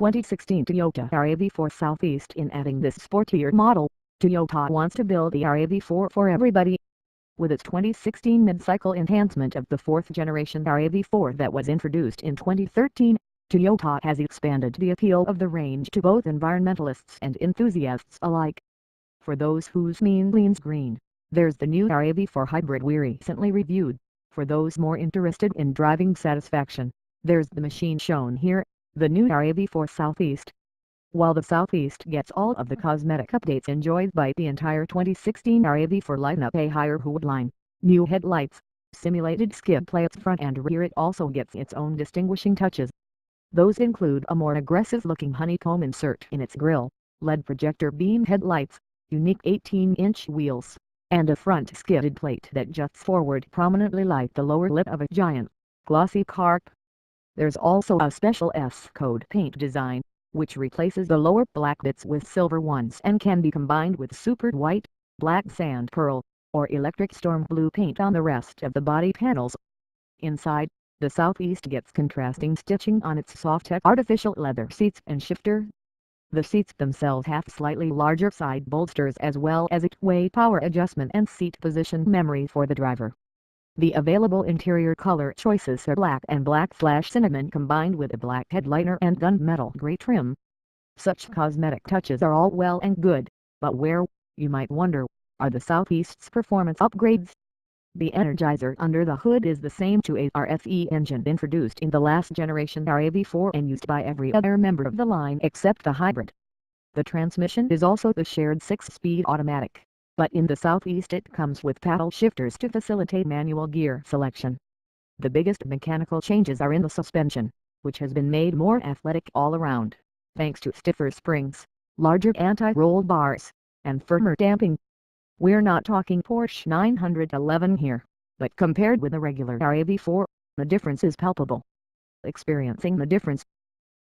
2016 Toyota RAV4 Southeast. In adding this sportier model, Toyota wants to build the RAV4 for everybody. With its 2016 mid-cycle enhancement of the fourth-generation RAV4 that was introduced in 2013, Toyota has expanded the appeal of the range to both environmentalists and enthusiasts alike. For those whose mean leans green, there's the new RAV4 Hybrid we recently reviewed. For those more interested in driving satisfaction, there's the machine shown here, the new RAV4 Southeast. While the Southeast gets all of the cosmetic updates enjoyed by the entire 2016 RAV4 lineup, a higher hood line, new headlights, simulated skid plates front and rear, it also gets its own distinguishing touches. Those include a more aggressive-looking honeycomb insert in its grille, LED projector beam headlights, unique 18-inch wheels, and a front skidded plate that juts forward prominently like the lower lip of a giant, glossy carp. There's also a special S-code paint design, which replaces the lower black bits with silver ones and can be combined with super white, black sand pearl, or electric storm blue paint on the rest of the body panels. Inside, the Southeast gets contrasting stitching on its soft artificial leather seats and shifter. The seats themselves have slightly larger side bolsters as well as eight-way power adjustment and seat position memory for the driver. The available interior color choices are black and black/cinnamon combined with a black headliner and gunmetal gray trim. Such cosmetic touches are all well and good, but where, you might wonder, are the Southeast's performance upgrades? The Energizer under the hood is the same to a RFE engine introduced in the last generation RAV4 and used by every other member of the line except the hybrid. The transmission is also the shared 6-speed automatic, but in the Southeast it comes with paddle shifters to facilitate manual gear selection. The biggest mechanical changes are in the suspension, which has been made more athletic all around, thanks to stiffer springs, larger anti-roll bars, and firmer damping. We're not talking Porsche 911 here, but compared with a regular RAV4, the difference is palpable. Experiencing the difference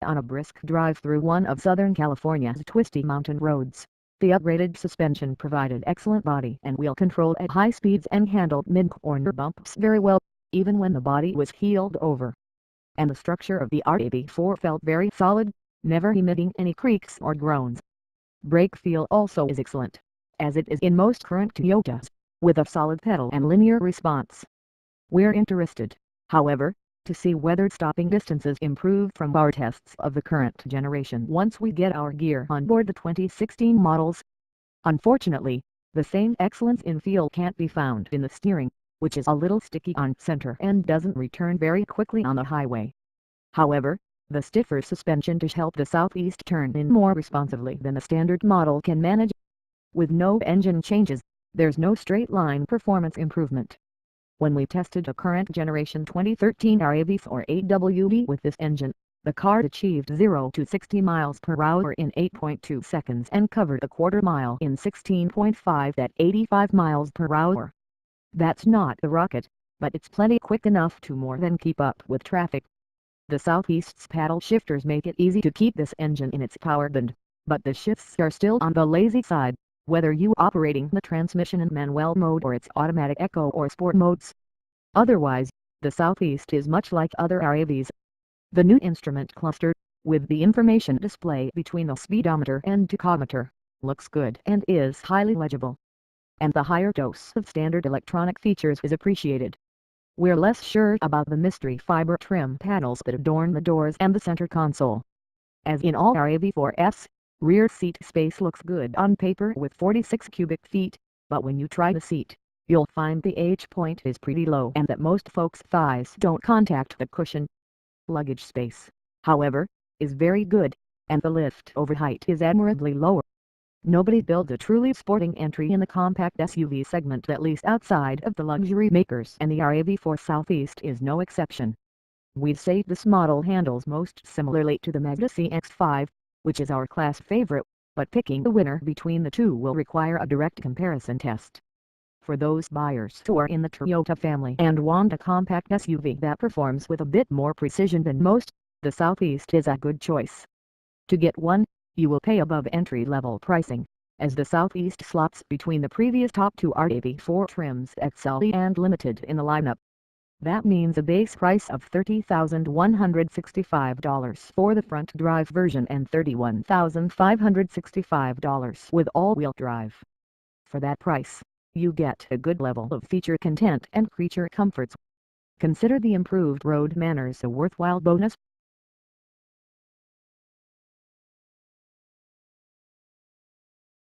on a brisk drive through one of Southern California's twisty mountain roads, the upgraded suspension provided excellent body and wheel control at high speeds and handled mid-corner bumps very well, even when the body was heeled over. And the structure of the RAV4 felt very solid, never emitting any creaks or groans. Brake feel also is excellent, as it is in most current Toyotas, with a solid pedal and linear response. We're interested, however, to see whether stopping distances improve from our tests of the current generation once we get our gear on board the 2016 models. Unfortunately, the same excellence in feel can't be found in the steering, which is a little sticky on center and doesn't return very quickly on the highway. However, the stiffer suspension does help the Southeast turn in more responsively than a standard model can manage. With no engine changes, there's no straight-line performance improvement. When we tested a current generation 2013 RAV4 AWD with this engine, the car achieved 0 to 60 miles per hour in 8.2 seconds and covered a quarter mile in 16.5 at 85 miles per hour. That's not a rocket, but it's plenty quick enough to more than keep up with traffic. The Southeast's paddle shifters make it easy to keep this engine in its power band, but the shifts are still on the lazy side, whether you operating the transmission in manual mode or its automatic eco or sport modes. Otherwise, the Southeast is much like other RAVs. The new instrument cluster, with the information display between the speedometer and tachometer, looks good and is highly legible. And the higher dose of standard electronic features is appreciated. We're less sure about the mystery fiber trim panels that adorn the doors and the center console. As in all RAV4s, rear seat space looks good on paper with 46 cubic feet, but when you try the seat, you'll find the H-point is pretty low and that most folks' thighs don't contact the cushion. Luggage space, however, is very good, and the lift-over height is admirably lower. Nobody builds a truly sporting entry in the compact SUV segment, at least outside of the luxury makers, and the RAV4 Southeast is no exception. We'd say this model handles most similarly to the Mazda CX-5, which is our class favorite, but picking the winner between the two will require a direct comparison test. For those buyers who are in the Toyota family and want a compact SUV that performs with a bit more precision than most, the Southeast is a good choice. To get one, you will pay above entry-level pricing, as the Southeast slots between the previous top two RAV4 trims XLE and Limited in the lineup. That means a base price of $30,165 for the front drive version and $31,565 with all-wheel drive. For that price, you get a good level of feature content and creature comforts. Consider the improved road manners a worthwhile bonus.